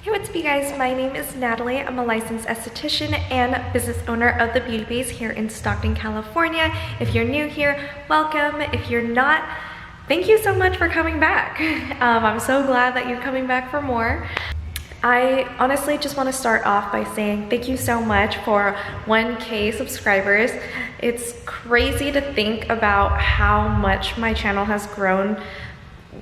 Hey, what's up you guys? My name is Natalie. I'm a licensed esthetician and business owner of The Beauty Base here in Stockton, California. If you're new here, welcome. If you're not, thank you so much for coming back. I'm so glad that you're coming back for more. I honestly just want to start off by saying thank you so much for 1K subscribers. It's crazy to think about how much my channel has grown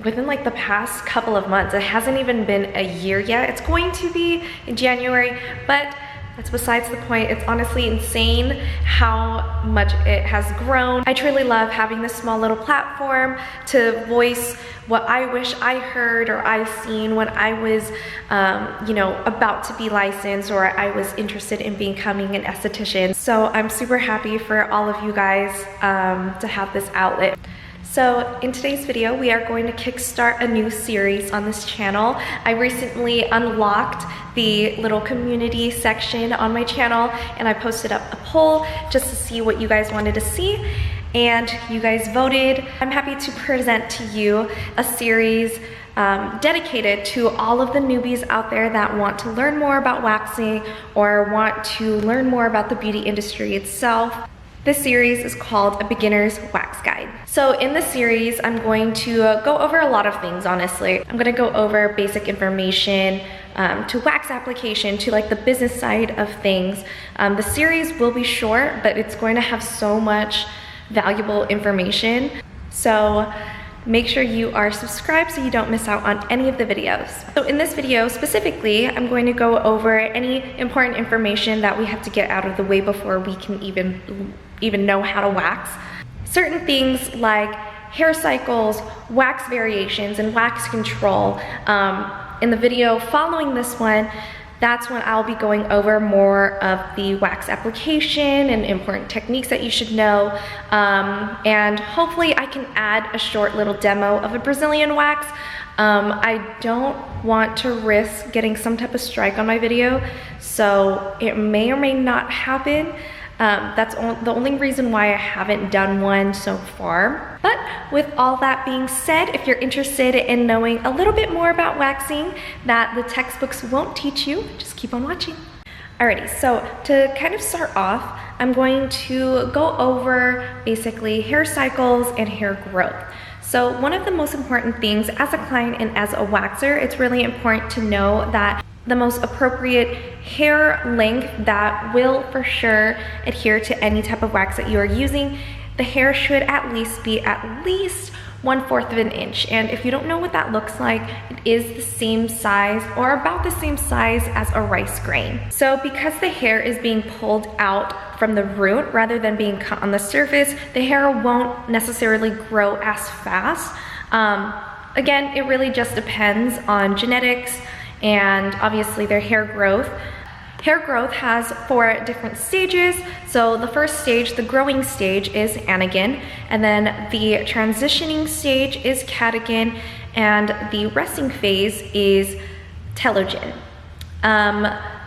within like the past couple of months. It hasn't even been a year yet. It's going to be in January, but that's besides the point. It's honestly insane how much it has grown. I truly love having this small little platform to voice what I wish I heard or I seen when I was, about to be licensed, or I was interested in becoming an esthetician. So I'm super happy for all of you guys to have this outlet. So in today's video, we are going to kickstart a new series on this channel. I recently unlocked the little community section on my channel and I posted up a poll just to see what you guys wanted to see, and you guys voted. I'm happy to present to you a series dedicated to all of the newbies out there that want to learn more about waxing or want to learn more about the beauty industry itself. This series is called A Beginner's Wax Guide. So in this series, I'm going to go over a lot of things, honestly. I'm gonna go over basic information to wax application, to like the business side of things. The series will be short, but it's going to have so much valuable information. So make sure you are subscribed so you don't miss out on any of the videos. So in this video specifically, I'm going to go over any important information that we have to get out of the way before we can even know how to wax. Certain things like hair cycles, wax variations, and wax control. In the video following this one, that's when I'll be going over more of the wax application and important techniques that you should know. And hopefully I can add a short little demo of a Brazilian wax. I don't want to risk getting some type of strike on my video, so it may or may not happen. That's the only reason why I haven't done one so far. But with all that being said, if you're interested in knowing a little bit more about waxing that the textbooks won't teach you, just keep on watching. Alrighty, so to kind of start off, I'm going to go over basically hair cycles and hair growth. So one of the most important things as a client and as a waxer, it's really important to know that the most appropriate hair length that will for sure adhere to any type of wax that you are using. The hair should at least be at least 1/4 of an inch. And if you don't know what that looks like, it is the same size or about the same size as a rice grain. So because the hair is being pulled out from the root rather than being cut on the surface, the hair won't necessarily grow as fast. Again, it really just depends on genetics and obviously their hair growth. Hair growth has 4 different stages. So the first stage, the growing stage, is anagen, and then the transitioning stage is catagen, and the resting phase is telogen.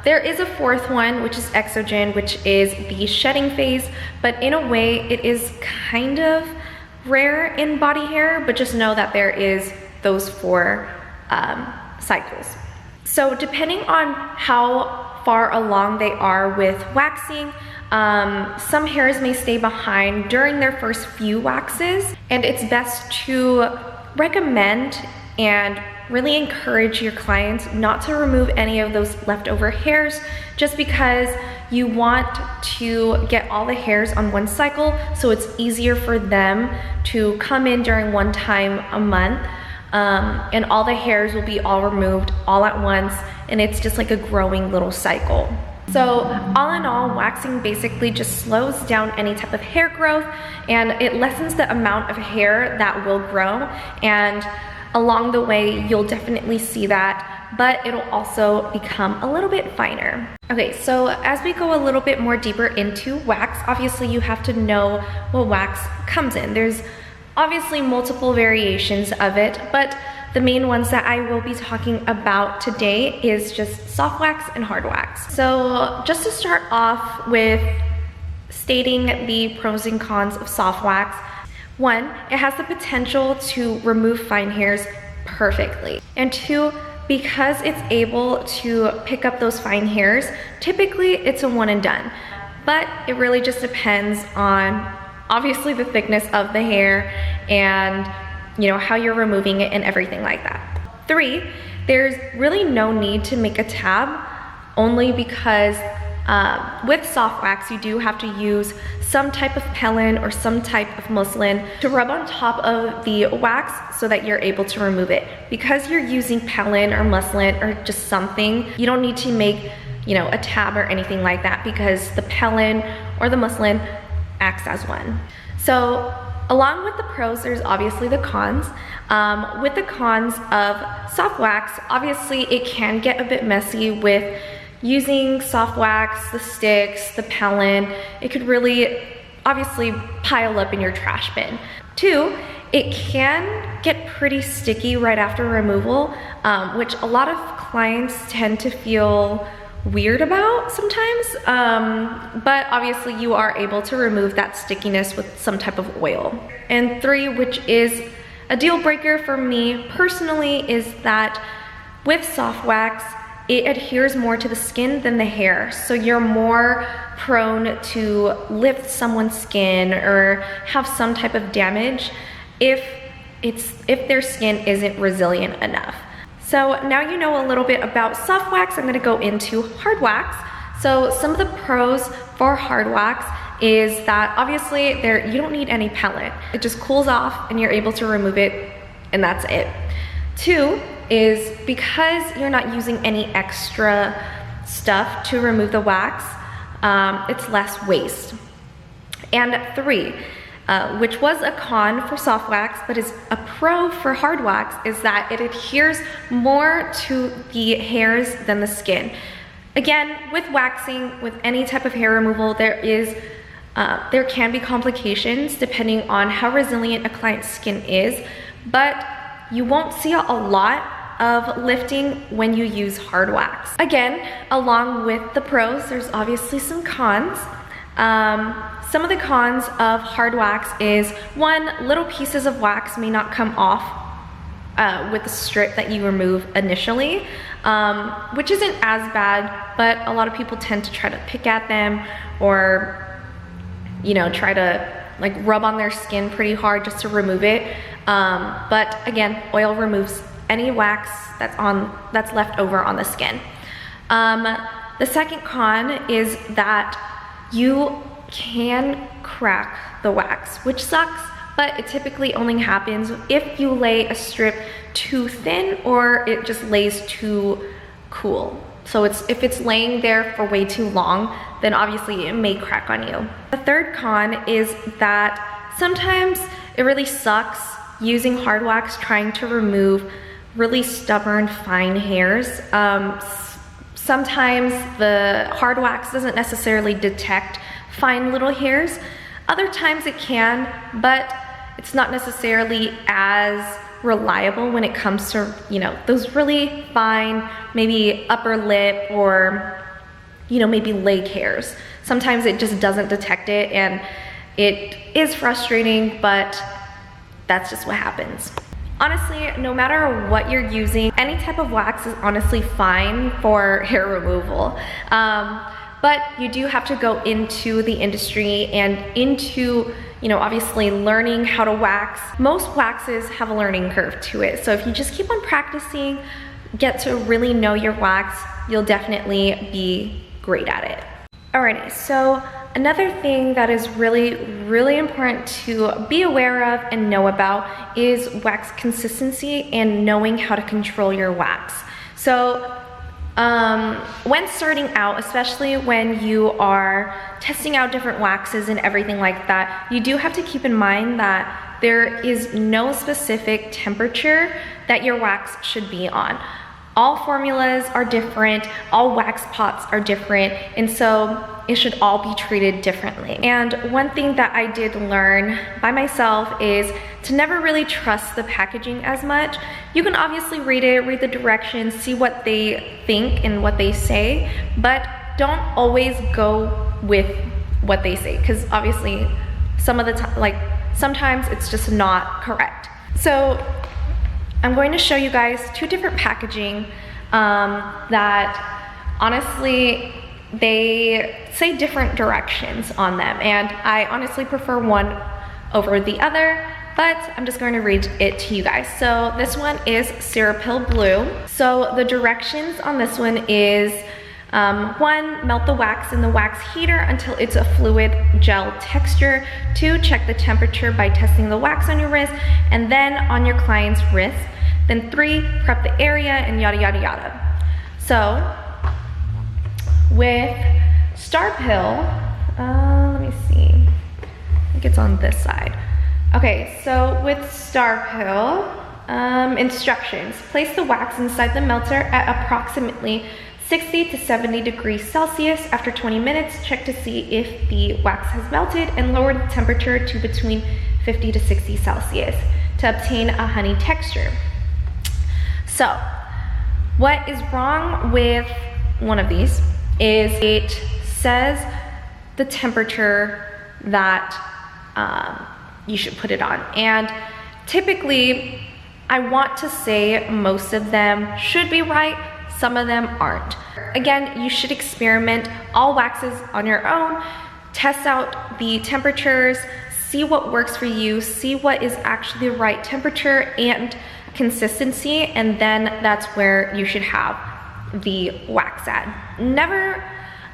There is a 4th one, which is exogen, which is the shedding phase, but in a way it is kind of rare in body hair, but just know that there is those 4 cycles. So depending on how far along they are with waxing, some hairs may stay behind during their first few waxes, and it's best to recommend and really encourage your clients not to remove any of those leftover hairs, just because you want to get all the hairs on one cycle so it's easier for them to come in during one time a month. And all the hairs will be all removed all at once, and it's just like a growing little cycle. So all in all, waxing basically just slows down any type of hair growth, and it lessens the amount of hair that will grow, and along the way you'll definitely see that, but it'll also become a little bit finer. Okay, so as we go a little bit more deeper into wax, obviously you have to know what wax comes in. There's obviously multiple variations of it, but the main ones that I will be talking about today is just soft wax and hard wax. So just to start off with stating the pros and cons of soft wax. 1, it has the potential to remove fine hairs perfectly. And 2, because it's able to pick up those fine hairs, typically it's a one and done. But it really just depends on obviously the thickness of the hair and how you're removing it and everything like that. 3, there's really no need to make a tab, only because with soft wax you do have to use some type of pellin or some type of muslin to rub on top of the wax so that you're able to remove it. Because you're using pellin or muslin or just something, you don't need to make a tab or anything like that, because the pellin or the muslin acts as one. So along with the pros, there's obviously the cons. With the cons of soft wax, obviously it can get a bit messy with using soft wax, the sticks, the pellin. It could really obviously pile up in your trash bin. 2, it can get pretty sticky right after removal, which a lot of clients tend to feel weird about sometimes, but obviously you are able to remove that stickiness with some type of oil. And 3, which is a deal breaker for me personally, is that with soft wax, it adheres more to the skin than the hair. So you're more prone to lift someone's skin or have some type of damage if their skin isn't resilient enough. So now you know a little bit about soft wax, I'm gonna go into hard wax. So some of the pros for hard wax is that obviously you don't need any pellet. It just cools off and you're able to remove it, and that's it. 2 is because you're not using any extra stuff to remove the wax, it's less waste. And 3, which was a con for soft wax but is a pro for hard wax, is that it adheres more to the hairs than the skin. Again, with waxing, with any type of hair removal, there can be complications depending on how resilient a client's skin is, but you won't see a lot of lifting when you use hard wax. Again, along with the pros, there's obviously some cons. Some of the cons of hard wax is, 1, little pieces of wax may not come off with the strip that you remove initially, which isn't as bad, but a lot of people tend to try to pick at them or try to like rub on their skin pretty hard just to remove it. But again, oil removes any wax that's left over on the skin. The second con is that you can crack the wax, which sucks, but it typically only happens if you lay a strip too thin or it just lays too cool. So if it's laying there for way too long, then obviously it may crack on you. The third con is that sometimes it really sucks using hard wax trying to remove really stubborn, fine hairs. Sometimes the hard wax doesn't necessarily detect fine little hairs. Other times it can, but it's not necessarily as reliable when it comes to, those really fine, maybe upper lip or, maybe leg hairs. Sometimes it just doesn't detect it, and it is frustrating, but that's just what happens. Honestly, no matter what you're using, any type of wax is honestly fine for hair removal. But you do have to go into the industry and into, obviously learning how to wax. Most waxes have a learning curve to it. So if you just keep on practicing, get to really know your wax, you'll definitely be great at it. Alrighty, so another thing that is really, really important to be aware of and know about is wax consistency and knowing how to control your wax. So when starting out, especially when you are testing out different waxes and everything like that, you do have to keep in mind that there is no specific temperature that your wax should be on. All formulas are different, all wax pots are different, and so it should all be treated differently. And one thing that I did learn by myself is to never really trust the packaging as much. You can obviously read it, read the directions, see what they think and what they say, but don't always go with what they say, because obviously some of the time, sometimes it's just not correct. So I'm going to show you guys two different packaging that honestly, they say different directions on them, and I honestly prefer one over the other, but I'm just going to read it to you guys. So this one is Seropill Blue. So the directions on this one is 1, melt the wax in the wax heater until it's a fluid gel texture. 2, check the temperature by testing the wax on your wrist and then on your client's wrist. Then 3, prep the area, and yada yada yada. So with Starpill, let me see, I think it's on this side. Okay, so with Starpill, instructions: place the wax inside the melter at approximately 60 to 70 degrees Celsius. After 20 minutes, check to see if the wax has melted and lower the temperature to between 50 to 60 Celsius to obtain a honey texture. So, what is wrong with one of these is it says the temperature that you should put it on. And typically, I want to say most of them should be right, some of them aren't. Again, you should experiment all waxes on your own, test out the temperatures, see what works for you, see what is actually the right temperature and consistency, and then that's where you should have the wax at. Never,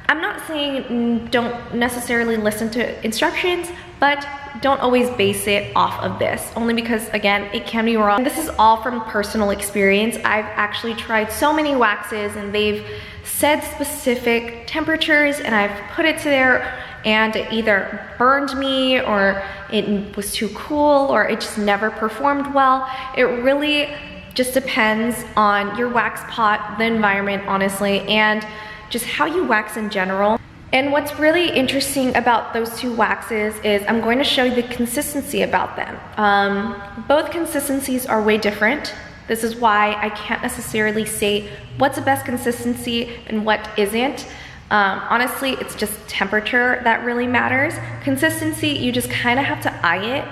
I'm not saying don't necessarily listen to instructions, but don't always base it off of this, only because again, it can be wrong. This is all from personal experience. I've actually tried so many waxes and they've said specific temperatures and I've put it to there and it either burned me or it was too cool or it just never performed well. It really just depends on your wax pot, the environment, honestly, and just how you wax in general. And what's really interesting about those two waxes is I'm going to show you the consistency about them. Both consistencies are way different. This is why I can't necessarily say what's the best consistency and what isn't. Honestly, it's just temperature that really matters. Consistency, you just kind of have to eye it,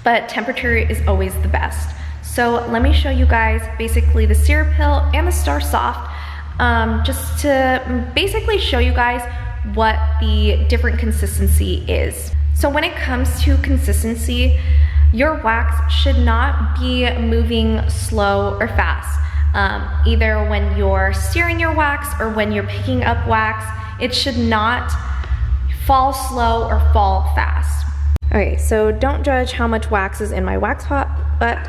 but temperature is always the best. So let me show you guys basically the Seropill and the Star Soft, just to basically show you guys what the different consistency is. So when it comes to consistency, your wax should not be moving slow or fast. Either when you're stirring your wax or when you're picking up wax, it should not fall slow or fall fast. Okay, so don't judge how much wax is in my wax pot, but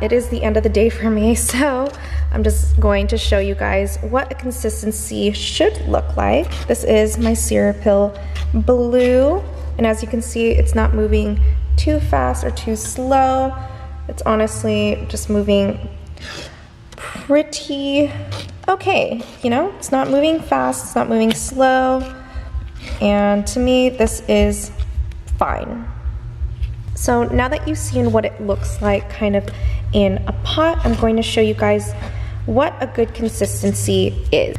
it is the end of the day for me, so I'm just going to show you guys what a consistency should look like. This is my Seropill Blue, and as you can see, it's not moving too fast or too slow. It's honestly just moving pretty okay, you know? It's not moving fast, it's not moving slow, and to me, this is fine. So now that you've seen what it looks like kind of in a pot, I'm going to show you guys what a good consistency is.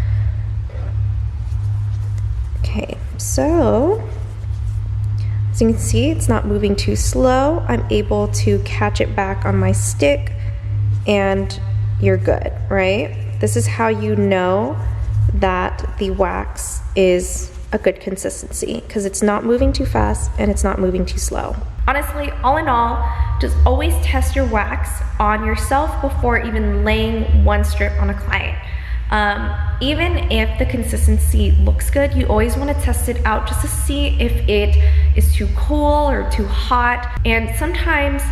Okay, so as you can see, it's not moving too slow. I'm able to catch it back on my stick and you're good, right? This is how you know that the wax is a good consistency, because it's not moving too fast and it's not moving too slow. Honestly, all in all, just always test your wax on yourself before even laying one strip on a client. Even if the consistency looks good, you always want to test it out just to see if it is too cool or too hot. And sometimes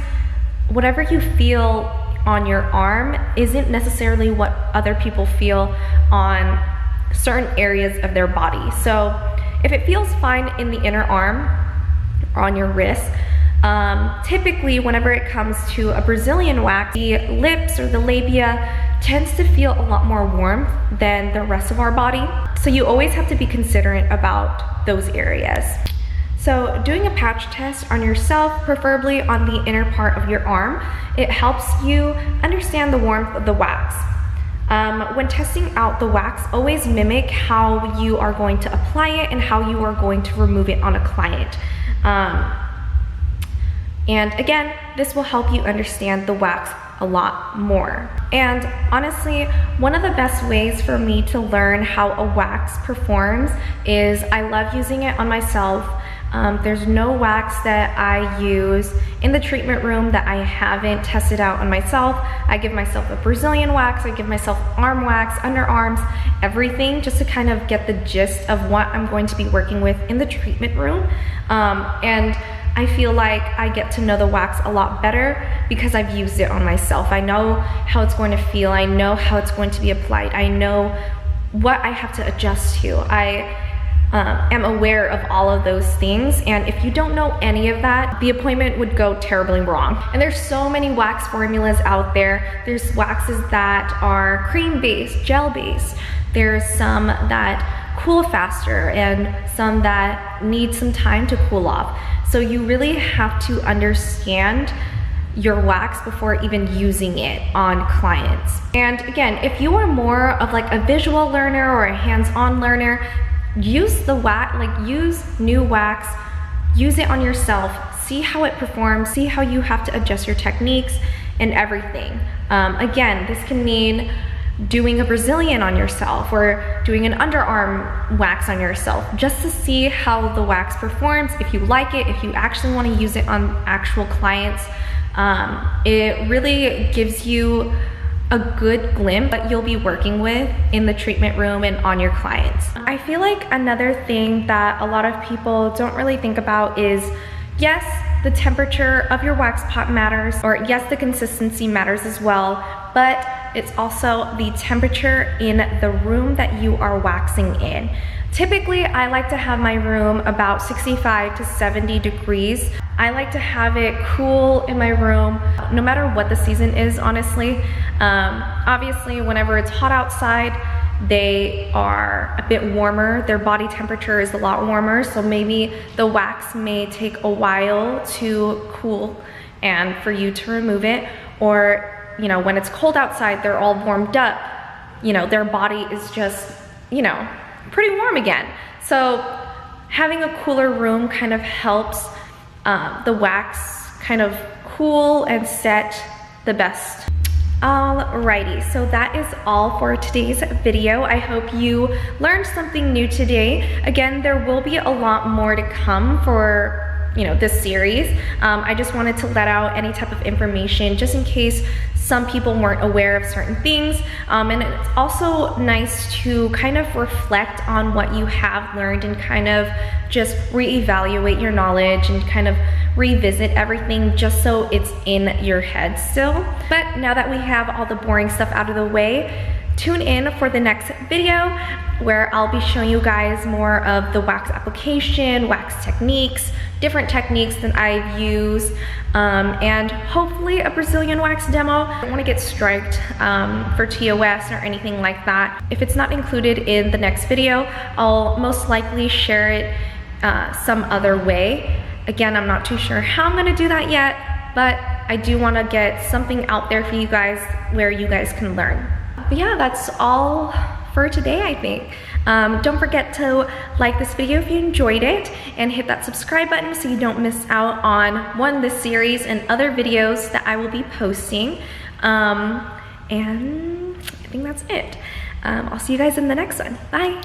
whatever you feel on your arm isn't necessarily what other people feel on certain areas of their body. So if it feels fine in the inner arm or on your wrist, typically whenever it comes to a Brazilian wax, the lips or the labia tends to feel a lot more warm than the rest of our body. So you always have to be considerate about those areas. So doing a patch test on yourself, preferably on the inner part of your arm, it helps you understand the warmth of the wax. When testing out the wax, always mimic how you are going to apply it and how you are going to remove it on a client. And again, this will help you understand the wax a lot more. And honestly, one of the best ways for me to learn how a wax performs is I love using it on myself. There's no wax that I use in the treatment room that I haven't tested out on myself. I give myself a Brazilian wax, I give myself arm wax, underarms, everything, just to kind of get the gist of what I'm going to be working with in the treatment room. And I feel like I get to know the wax a lot better because I've used it on myself. I know how it's going to feel, I know how it's going to be applied, I know what I have to adjust to. I am aware of all of those things, and if you don't know any of that, the appointment would go terribly wrong. And there's so many wax formulas out there. There's waxes that are cream-based, gel-based. There's some that cool faster and some that need some time to cool off. So you really have to understand your wax before even using it on clients. And again, if you are more of like a visual learner or a hands-on learner, use the wax, like use new wax, use it on yourself, see how it performs, see how you have to adjust your techniques and everything. Again, this can mean doing a Brazilian on yourself or doing an underarm wax on yourself just to see how the wax performs, if you like it, if you actually want to use it on actual clients. It really gives you a good glimpse that you'll be working with in the treatment room and on your clients. I feel like another thing that a lot of people don't really think about is, yes, the temperature of your wax pot matters, or yes, the consistency matters as well, but it's also the temperature in the room that you are waxing in. Typically, I like to have my room about 65 to 70 degrees. I like to have it cool in my room, no matter what the season is, honestly. Obviously, whenever it's hot outside, they are a bit warmer. Their body temperature is a lot warmer, so maybe the wax may take a while to cool and for you to remove it. Or, you know, when it's cold outside, they're all warmed up. You know, their body is just, you know, pretty warm again. So having a cooler room kind of helps the wax kind of cool and set the best. Alrighty, so that is all for today's video. I hope you learned something new today. Again, there will be a lot more to come for this series. I just wanted to let out any type of information just in case some people weren't aware of certain things. And it's also nice to kind of reflect on what you have learned and kind of just reevaluate your knowledge and kind of revisit everything just so it's in your head still. But now that we have all the boring stuff out of the way, tune in for the next video where I'll be showing you guys more of the wax application, wax techniques, different techniques that I've used, and hopefully a Brazilian wax demo. I don't want to get striked for TOS or anything like that. If it's not included in the next video, I'll most likely share it some other way. Again, I'm not too sure how I'm gonna do that yet, but I do want to get something out there for you guys where you guys can learn. But yeah, that's all for today, I think. Don't forget to like this video if you enjoyed it and hit that subscribe button so you don't miss out on this series and other videos that I will be posting. And I think that's it. I'll see you guys in the next one. Bye.